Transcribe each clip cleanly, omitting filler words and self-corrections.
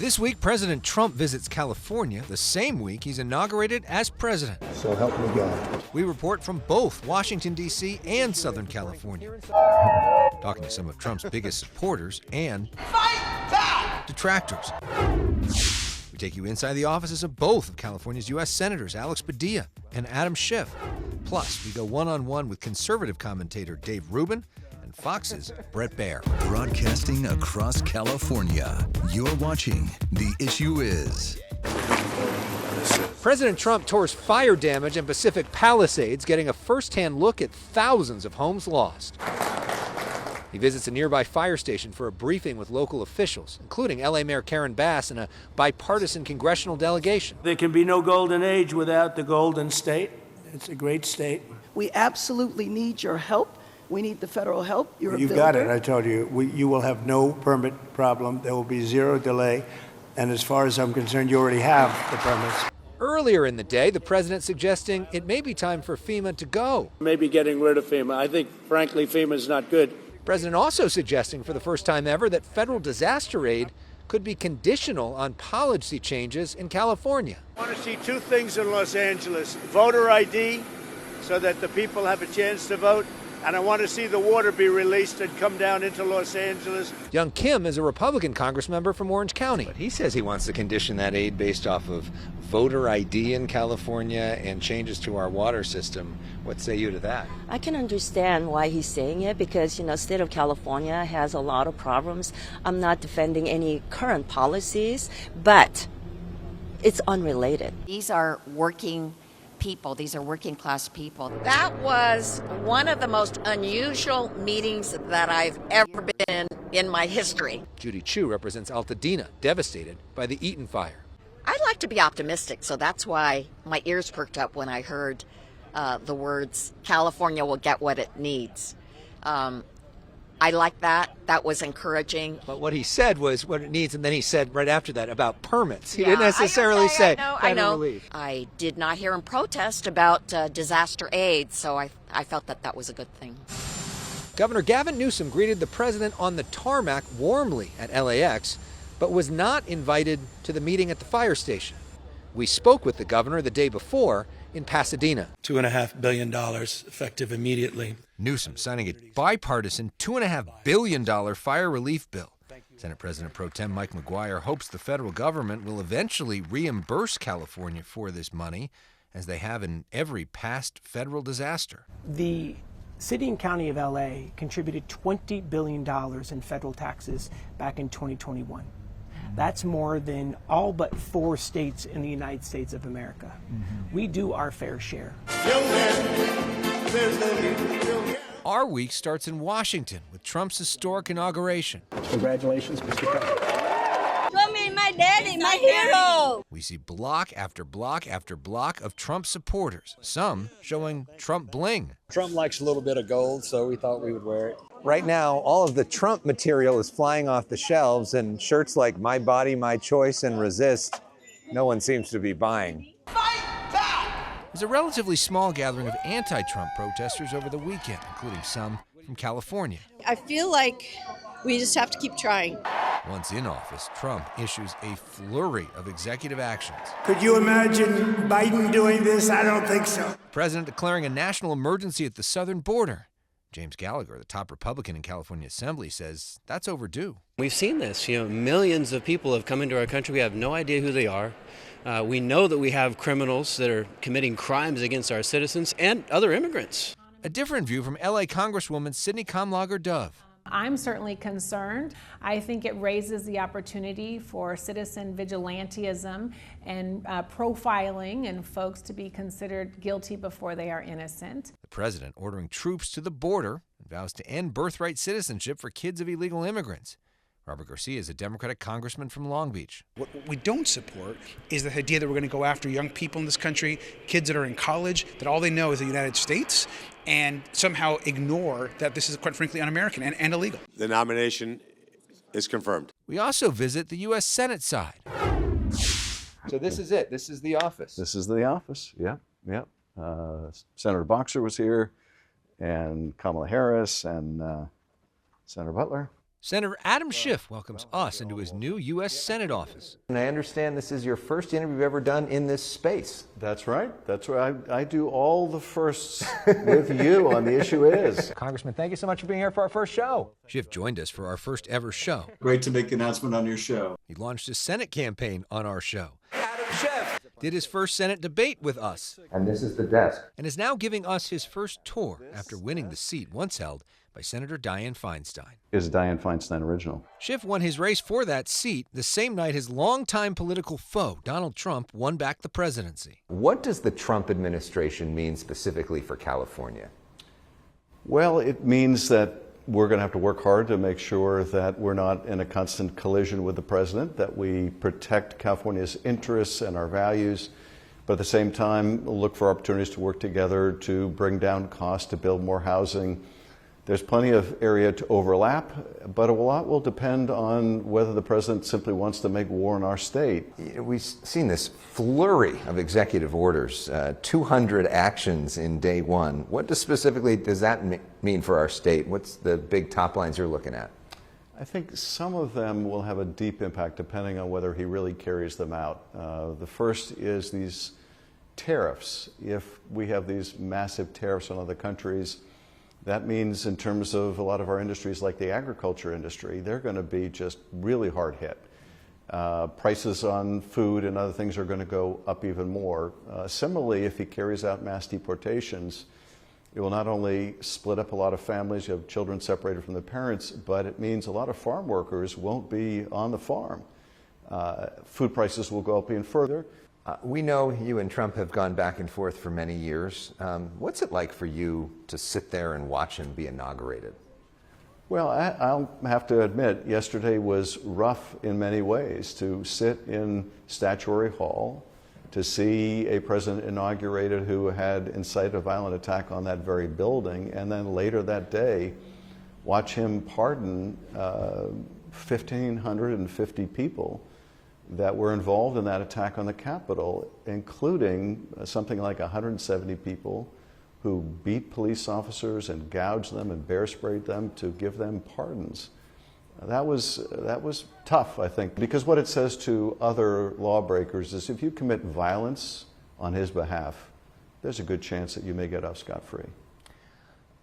This week, President Trump visits California the same week he's inaugurated as president. So help me God. We report from both Washington, D.C. and Southern California. Talking to some of Trump's biggest supporters and detractors. We take you inside the offices of both of California's U.S. Senators, Alex Padilla and Adam Schiff. Plus, we go one-on-one with conservative commentator Dave Rubin and Fox's Bret Baier. Broadcasting across California, you're watching The Issue Is. President Trump tours fire damage in Pacific Palisades, getting a first-hand look at thousands of homes lost. He visits a nearby fire station for a briefing with local officials, including L.A. Mayor Karen Bass and a bipartisan congressional delegation. There can be no golden age without the Golden State. It's a great state. We absolutely need your help. We need the federal help. You're You've got it, I told you. You will have no permit problem. There will be zero delay. And as far as I'm concerned, you already have the permits. Earlier in the day, the president suggesting it may be time for FEMA to go. Maybe getting rid of FEMA. I think, frankly, FEMA is not good. The president also suggesting for the first time ever that federal disaster aid could be conditional on policy changes in California. I want to see two things in Los Angeles. Voter ID, so that the people have a chance to vote. And I want to see the water be released and come down into Los Angeles. Young Kim is a Republican congressmember from Orange County. But he says he wants to condition that aid based off of voter ID in California and changes to our water system. What say you to that? I can understand why he's saying it because, state of California has a lot of problems. I'm not defending any current policies, but it's unrelated. These are working people. These are working class people. That was one of the most unusual meetings that I've ever been in my history. Judy Chu represents Altadena, devastated by the Eaton fire. I like to be optimistic, so that's why my ears perked up when I heard the words, California will get what it needs. I like that. That was encouraging. But what he said was what it needs, and then he said right after that about permits. He didn't necessarily say I know. relief. I did not hear him protest about disaster aid, so I felt that was a good thing. Governor Gavin Newsom greeted the president on the tarmac warmly at LAX, but was not invited to the meeting at the fire station. We spoke with the governor the day before in Pasadena. $2.5 billion effective immediately. Newsom signing a bipartisan $2.5 billion fire relief bill. Senate President Pro Tem Mike McGuire hopes the federal government will eventually reimburse California for this money, as they have in every past federal disaster. The city and county of LA contributed $20 billion in federal taxes back in 2021. That's more than all but 4 states in the United States of America. We do our fair share. Our week starts in Washington with Trump's historic inauguration. Congratulations, Mr. President. Show me my daddy, my hero. We see block after block after block of Trump supporters, some showing Trump bling. Trump likes a little bit of gold, so we thought we would wear it. Right now, all of the Trump material is flying off the shelves, and shirts like My Body, My Choice and Resist, no one seems to be buying. There's a relatively small gathering of anti-Trump protesters over the weekend, including some from California. I feel like we just have to keep trying. Once in office, Trump issues a flurry of executive actions. Could you imagine Biden doing this? I don't think so. The president declaring a national emergency at the southern border. James Gallagher, the top Republican in California Assembly, says that's overdue. We've seen this. Millions of people have come into our country. We have no idea who they are. We know that we have criminals that are committing crimes against our citizens and other immigrants. A different view from L.A. Congresswoman Sidney Kamlager-Dove. I'm certainly concerned. I think it raises the opportunity for citizen vigilantism and profiling and folks to be considered guilty before they are innocent. The president ordering troops to the border and vows to end birthright citizenship for kids of illegal immigrants. Robert Garcia is a Democratic congressman from Long Beach. What we don't support is the idea that we're going to go after young people in this country, kids that are in college, that all they know is the United States, and somehow ignore that this is, quite frankly, un-American and illegal. The nomination is confirmed. We also visit the U.S. Senate side. So this is it. This is the office. This is the office. Yeah. Senator Boxer was here, and Kamala Harris, and Senator Butler. Senator Adam Schiff welcomes us into his new U.S. Senate office. And I understand this is your first interview you've ever done in this space. That's right. That's right. I do all the firsts with you on The Issue Is. Congressman, thank you so much for being here for our first show. Schiff joined us for our first ever show. Great to make the announcement on your show. He launched his Senate campaign on our show. Adam Schiff Did his first Senate debate with us. And this is the desk. And is now giving us his first tour after winning the seat once held by Senator Dianne Feinstein. Is Dianne Feinstein original? Schiff won his race for that seat the same night his longtime political foe, Donald Trump, won back the presidency. What does the Trump administration mean specifically for California? Well, it means that we're going to have to work hard to make sure that we're not in a constant collision with the president, that we protect California's interests and our values, but at the same time look for opportunities to work together to bring down costs, to build more housing. There's plenty of area to overlap, but a lot will depend on whether the president simply wants to make war on our state. We've seen this flurry of executive orders, 200 actions in day one. What specifically does that mean for our state? What's the big top lines you're looking at? I think some of them will have a deep impact depending on whether he really carries them out. The first is these tariffs. If we have these massive tariffs on other countries, that means in terms of a lot of our industries like the agriculture industry, they're going to be just really hard hit. Prices on food and other things are going to go up even more. Similarly, if he carries out mass deportations, it will not only split up a lot of families, you have children separated from their parents, but it means a lot of farm workers won't be on the farm. Food prices will go up even further. We know you and Trump have gone back and forth for many years. What's it like for you to sit there and watch him be inaugurated? Well, I'll have to admit, yesterday was rough in many ways. To sit in Statuary Hall, to see a president inaugurated who had incited a violent attack on that very building, and then later that day, watch him pardon 1,550 people that were involved in that attack on the Capitol, including something like 170 people who beat police officers and gouged them and bear sprayed them to give them pardons. That was tough, I think, because what it says to other lawbreakers is if you commit violence on his behalf, there's a good chance that you may get off scot-free.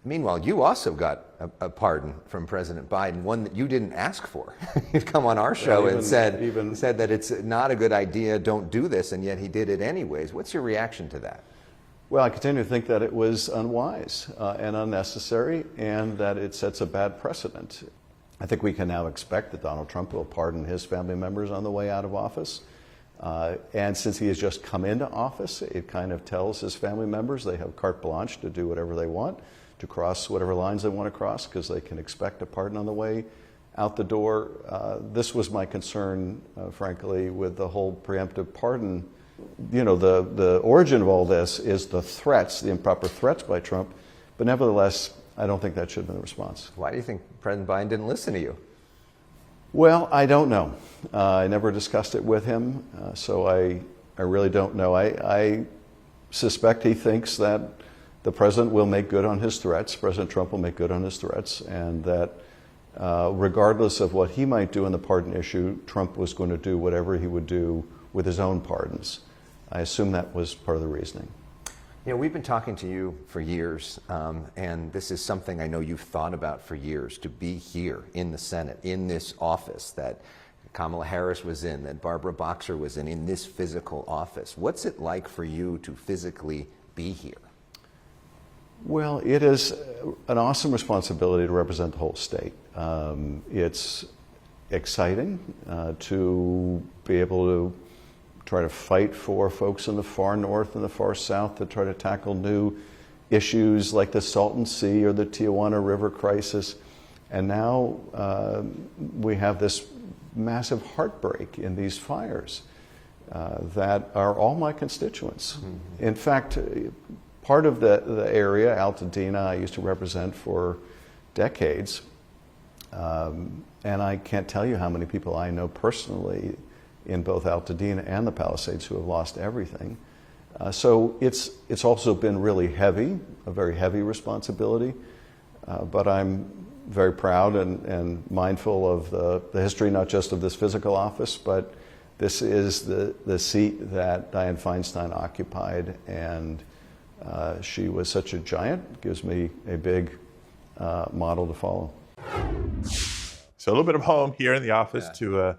Meanwhile, you also got a pardon from President Biden, one that you didn't ask for. You've come on our show and said that it's not a good idea, don't do this, and yet he did it anyways. What's your reaction to that? Well, I continue to think that it was unwise and unnecessary, and that it sets a bad precedent. I think we can now expect that Donald Trump will pardon his family members on the way out of office. And since he has just come into office, it kind of tells his family members they have carte blanche to do whatever they want, to cross whatever lines they want to cross, because they can expect a pardon on the way out the door. This was my concern, frankly, with the whole preemptive pardon. You know, the origin of all this is the threats, the improper threats by Trump, but nevertheless, I don't think that should have been the response. Why do you think President Biden didn't listen to you? Well, I don't know. I never discussed it with him, so I really don't know. I suspect he thinks that the president will make good on his threats, President Trump will make good on his threats, and that regardless of what he might do in the pardon issue, Trump was going to do whatever he would do with his own pardons. I assume that was part of the reasoning. You know, we've been talking to you for years, and this is something I know you've thought about for years, to be here in the Senate, in this office that Kamala Harris was in, that Barbara Boxer was in this physical office. What's it like for you to physically be here? Well, it is an awesome responsibility to represent the whole state. It's exciting to be able to try to fight for folks in the far north and the far south to try to tackle new issues like the Salton Sea or the Tijuana River crisis. And now we have this massive heartbreak in these fires that are all my constituents. Mm-hmm. In fact, part of the area, Altadena, I used to represent for decades, and I can't tell you how many people I know personally in both Altadena and the Palisades who have lost everything. So it's also been really heavy, a very heavy responsibility, but I'm very proud and mindful of the history, not just of this physical office, but this is the seat that Dianne Feinstein occupied, and she was such a giant. Gives me a big model to follow. So a little bit of home here in the office to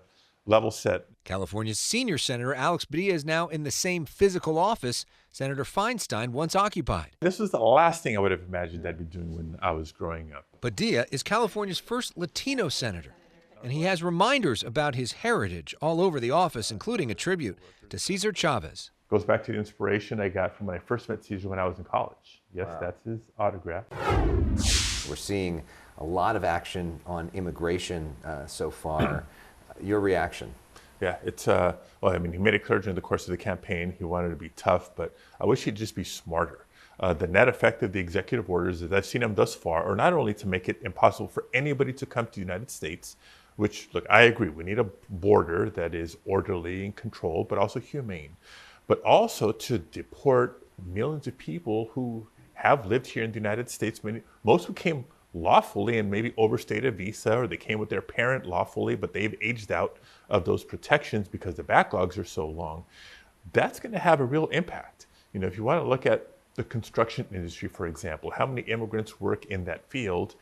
level set. California's senior senator Alex Padilla is now in the same physical office Senator Feinstein once occupied. This was the last thing I would have imagined I'd be doing when I was growing up. Padilla is California's first Latino senator, and he has reminders about his heritage all over the office, including a tribute to Cesar Chavez. Goes back to the inspiration I got from when I first met Cesar when I was in college. Yes, that's his autograph. We're seeing a lot of action on immigration so far. Your reaction? Yeah, it's, well, I mean, he made it clear during the course of the campaign he wanted to be tough, but I wish he'd just be smarter. The net effect of the executive orders, as I've seen them thus far, are not only to make it impossible for anybody to come to the United States, which, look, I agree, we need a border that is orderly and controlled, but also humane, but also to deport millions of people who have lived here in the United States. Most who came lawfully and maybe overstayed a visa, or they came with their parent lawfully, but they've aged out of those protections because the backlogs are so long. That's going to have a real impact. You know, if you want to look at the construction industry, for example, how many immigrants work in that field?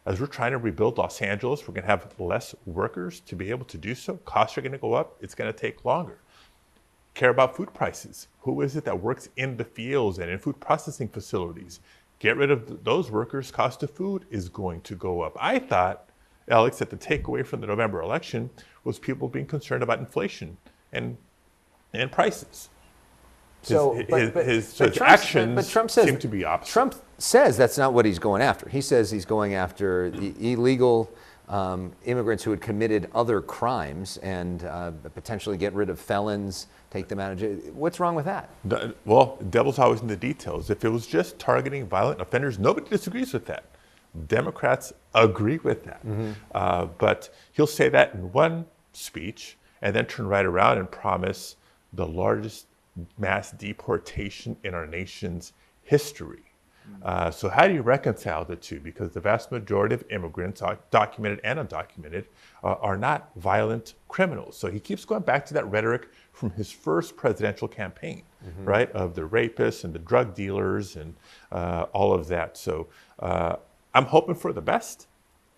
As we're trying to rebuild Los Angeles, we're going to have less workers to be able to do so. Costs are going to go up. It's going to take longer. Care about food prices. Who is it that works in the fields and in food processing facilities? Get rid of those workers, cost of food is going to go up. I thought, Alex, that the takeaway from the November election was people being concerned about inflation and prices. His actions seem to be opposite. Trump says that's not what he's going after. He says he's going after the illegal immigrants who had committed other crimes and potentially get rid of felons, take them out of jail. What's wrong with that? Well, the devil's always in the details. If it was just targeting violent offenders, nobody disagrees with that. Democrats agree with that. But he'll say that in one speech and then turn right around and promise the largest mass deportation in our nation's history. So how do you reconcile the two? Because the vast majority of immigrants, documented and undocumented, are not violent criminals. So he keeps going back to that rhetoric from his first presidential campaign, right, of the rapists and the drug dealers and all of that. So I'm hoping for the best,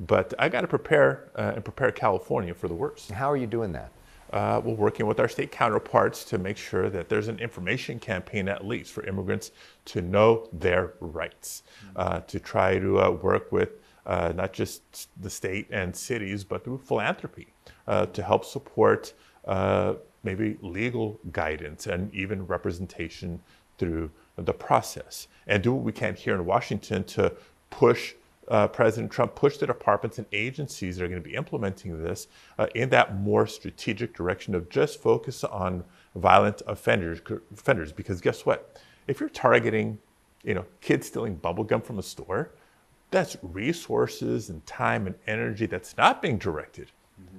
but I got to prepare California for the worst. How are you doing that? We're working with our state counterparts to make sure that there's an information campaign, at least, for immigrants to know their rights, to try to work with not just the state and cities, but through philanthropy to help support maybe legal guidance and even representation through the process. And do what we can here in Washington to push President Trump, push the departments and agencies that are going to be implementing this in that more strategic direction of just focus on violent offenders. Because guess what? If you're targeting, kids stealing bubble gum from a store, that's resources and time and energy that's not being directed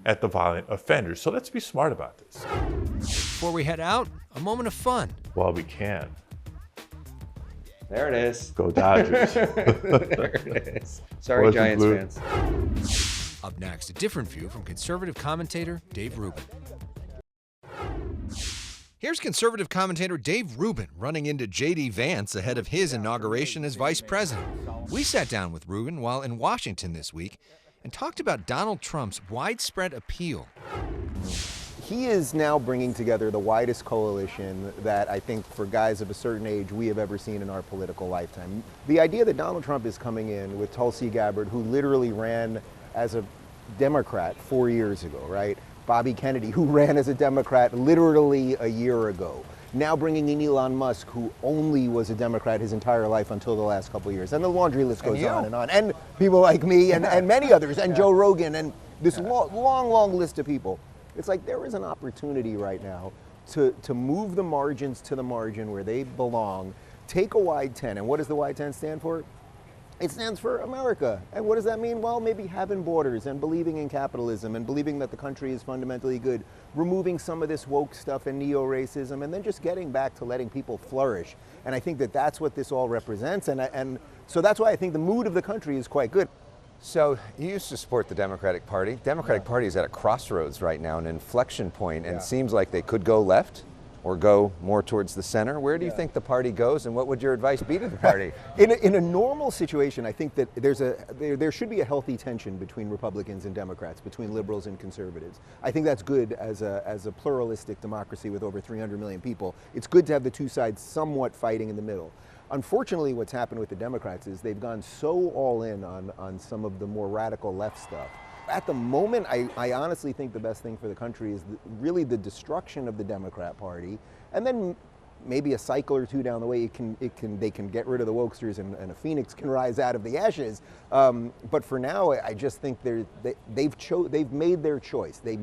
at the violent offenders. So let's be smart about this. Before we head out, a moment of fun. While we can. There it is. Go Dodgers. There it is. Sorry, Boys Giants blue. fans. Up next, a different view from conservative commentator Dave Rubin. Here's conservative commentator Dave Rubin running into J.D. Vance ahead of his inauguration as vice president. We sat down with Rubin while in Washington this week and talked about Donald Trump's widespread appeal. He is now bringing together the widest coalition that I think for guys of a certain age we have ever seen in our political lifetime. The idea that Donald Trump is coming in with Tulsi Gabbard, who literally ran as a Democrat 4 years ago, right? Bobby Kennedy, who ran as a Democrat literally a year ago. Now bringing in Elon Musk, who only was a Democrat his entire life until the last couple of years. And the laundry list goes on and on. And people like me and many others, and Joe Rogan, and this long list of people. It's like there is an opportunity right now to move the margins to the margin where they belong, take a wide 10. And what does the wide 10 stand for? It stands for America. And what does that mean? Well, maybe having borders and believing in capitalism and believing that the country is fundamentally good, removing some of this woke stuff and neo-racism, and then just getting back to letting people flourish. And I think that that's what this all represents. And so that's why I think the mood of the country is quite good. So you used to support the Democratic Party. Democratic Party is at a crossroads right now, an inflection point, and it seems like they could go left or go more towards the center. Where do you think the party goes, and what would your advice be to the party? In a normal situation, I think that there should be a healthy tension between Republicans and Democrats, between liberals and conservatives. I think that's good as a pluralistic democracy with over 300 million people. It's good to have the two sides somewhat fighting in the middle. Unfortunately, what's happened with the Democrats is they've gone so all in on some of the more radical left stuff. At the moment, I honestly think the best thing for the country is really the destruction of the Democrat Party, and then maybe a cycle or two down the way, they can get rid of the wokesters and a phoenix can rise out of the ashes. But for now, I just think they've made their choice. They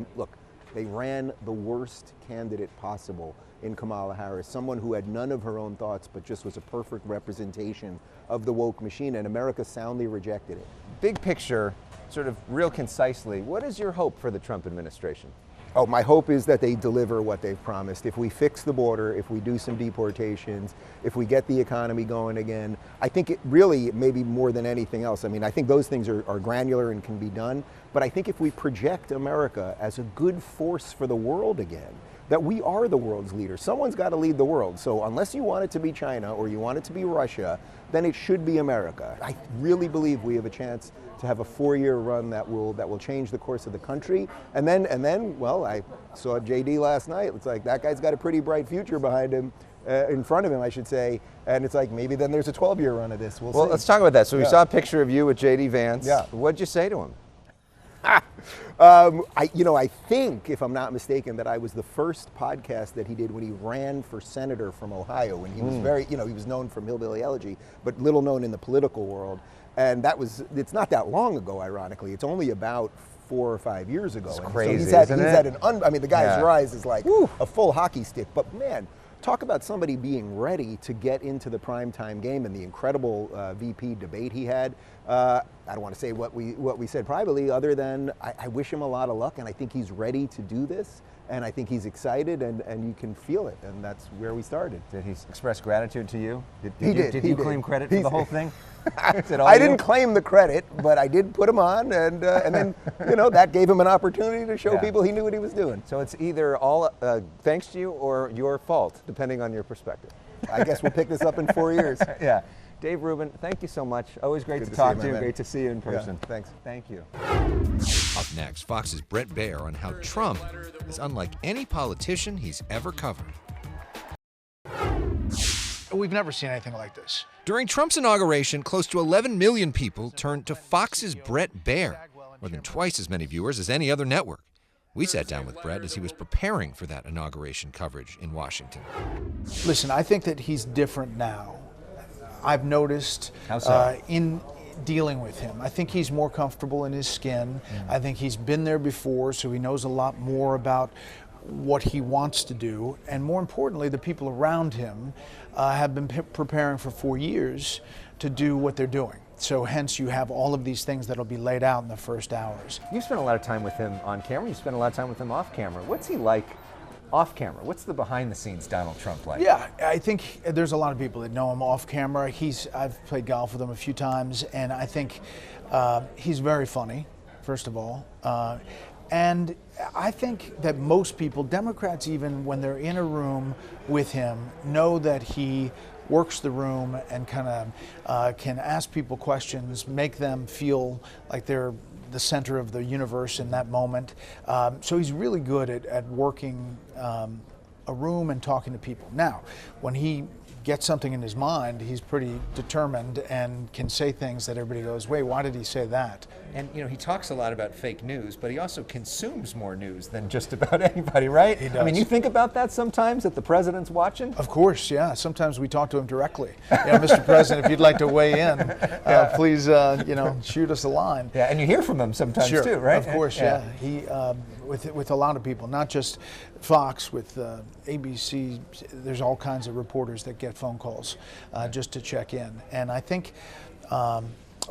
ran the worst candidate possible in Kamala Harris, someone who had none of her own thoughts but just was a perfect representation of the woke machine, and America soundly rejected it. Big picture, sort of real concisely, what is your hope for the Trump administration? Oh, my hope is that they deliver what they've promised. If we fix the border, if we do some deportations, if we get the economy going again, I think it really, maybe more than anything else, I mean, I think those things are granular and can be done, but I think if we project America as a good force for the world again, that we are the world's leader. Someone's got to lead the world. So unless you want it to be China or you want it to be Russia, then it should be America. I really believe we have a chance to have a 4-year run that will change the course of the country. And then, well, I saw JD last night. It's like that guy's got a pretty bright future behind him, in front of him, I should say. And it's like maybe then there's a 12-year run of this. We'll see. Let's talk about that. So we saw a picture of you with JD Vance. Yeah. What'd you say to him? I think, if I'm not mistaken, that I was the first podcast that he did when he ran for senator from Ohio, when he was he was known from Hillbilly Elegy, but little known in the political world. And it's not that long ago, ironically. It's only about 4 or 5 years ago. It's and crazy, so isn't it? the guy's rise is like a full hockey stick. But man, talk about somebody being ready to get into the primetime game, and the incredible VP debate he had. I don't want to say what we said privately, other than I wish him a lot of luck, and I think he's ready to do this, and I think he's excited, and you can feel it, and that's where we started. Did he express gratitude to you? Did you claim credit for the whole thing? I didn't claim the credit, but I did put him on, and then that gave him an opportunity to show people he knew what he was doing. So it's either all thanks to you or your fault, depending on your perspective. I guess we'll pick this up in 4 years. Yeah. Dave Rubin, thank you so much. Always great to talk to you. Great to see you in person. Yeah, thanks. Thank you. Up next, Fox's Bret Baier on how Trump is unlike any politician he's ever covered. We've never seen anything like this. During Trump's inauguration, close to 11 million people turned to Fox's Bret Baier, more than twice as many viewers as any other network. We sat down with Bret as he was preparing for that inauguration coverage in Washington. Listen, I think that he's different now. I've noticed in dealing with him. I think he's more comfortable in his skin. I think he's been there before, so he knows a lot more about what he wants to do. And more importantly, the people around him have been preparing for 4 years to do what they're doing. So hence you have all of these things that'll be laid out in the first hours. You spent a lot of time with him on camera. You spent a lot of time with him off camera. What's he like off camera? What's the behind the scenes Donald Trump like? Yeah, I think there's a lot of people that know him off camera. I've played golf with him a few times, and I think he's very funny, first of all. And I think that most people, Democrats even, when they're in a room with him, know that he works the room and kind of can ask people questions, make them feel like they're the center of the universe in that moment. So he's really good at working a room and talking to people. Now, when he gets something in his mind, he's pretty determined and can say things that everybody goes, wait, why did he say that? And he talks a lot about fake news, but he also consumes more news than just about anybody, right? He does. I mean, you think about that sometimes, that the president's watching? Of course, yeah. Sometimes we talk to him directly. Mr. President, if you'd like to weigh in, please, shoot us a line. Yeah, and you hear from him sometimes too, right? Of course, yeah. He, with a lot of people, not just Fox, with ABC, there's all kinds of reporters that get phone calls just to check in. And I think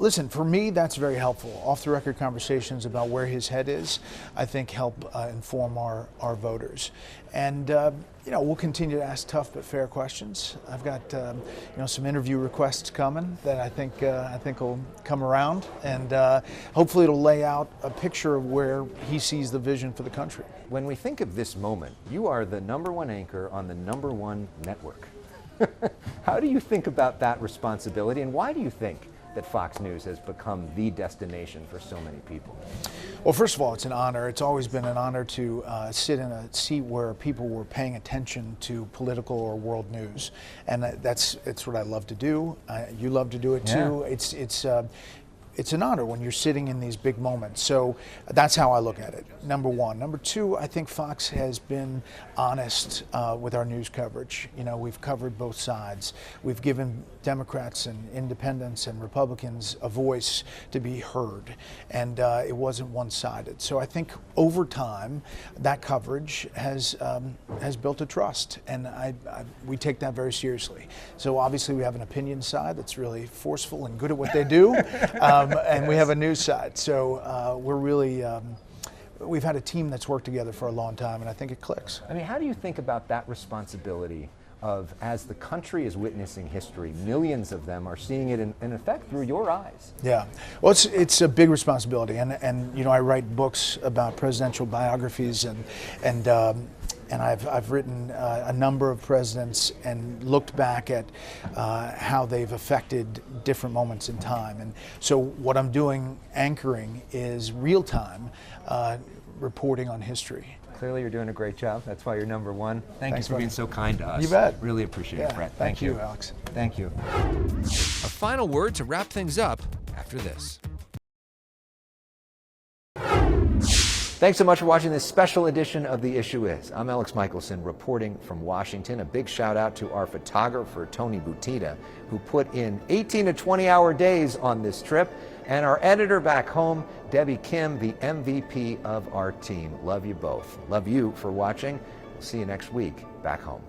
Listen, for me, that's very helpful. Off-the-record conversations about where his head is, I think, help inform our voters. And we'll continue to ask tough but fair questions. I've got some interview requests coming that I think will come around, and hopefully it'll lay out a picture of where he sees the vision for the country. When we think of this moment, you are the #1 anchor on the #1 network. How do you think about that responsibility, and why do you think that Fox News has become the destination for so many people? Well, first of all, it's an honor. It's always been an honor to sit in a seat where people were paying attention to political or world news, and it's what I love to do. You love to do it too. Yeah. It's an honor when you're sitting in these big moments. So that's how I look at it, #1. #2, I think Fox has been honest with our news coverage. We've covered both sides. We've given Democrats and independents and Republicans a voice to be heard, and it wasn't one-sided. So I think over time, that coverage has built a trust, and we take that very seriously. So obviously we have an opinion side that's really forceful and good at what they do. And we have a news side, so we're really, we've had a team that's worked together for a long time, and I think it clicks. I mean, how do you think about that responsibility of, as the country is witnessing history, millions of them are seeing it in effect through your eyes? Yeah, well, it's a big responsibility, and I write books about presidential biographies, and I've written a number of presidents and looked back at how they've affected different moments in time. And so what I'm doing, anchoring, is real-time reporting on history. Clearly you're doing a great job. That's why you're #1. Thanks for being so kind to us. You bet. Really appreciate it, Bret. Thank you, Alex. Thank you. A final word to wrap things up after this. Thanks so much for watching this special edition of The Issue Is. I'm Alex Michelson reporting from Washington. A big shout out to our photographer, Tony Butita, who put in 18 to 20-hour days on this trip, and our editor back home, Debbie Kim, the MVP of our team. Love you both. Love you for watching. We'll see you next week back home.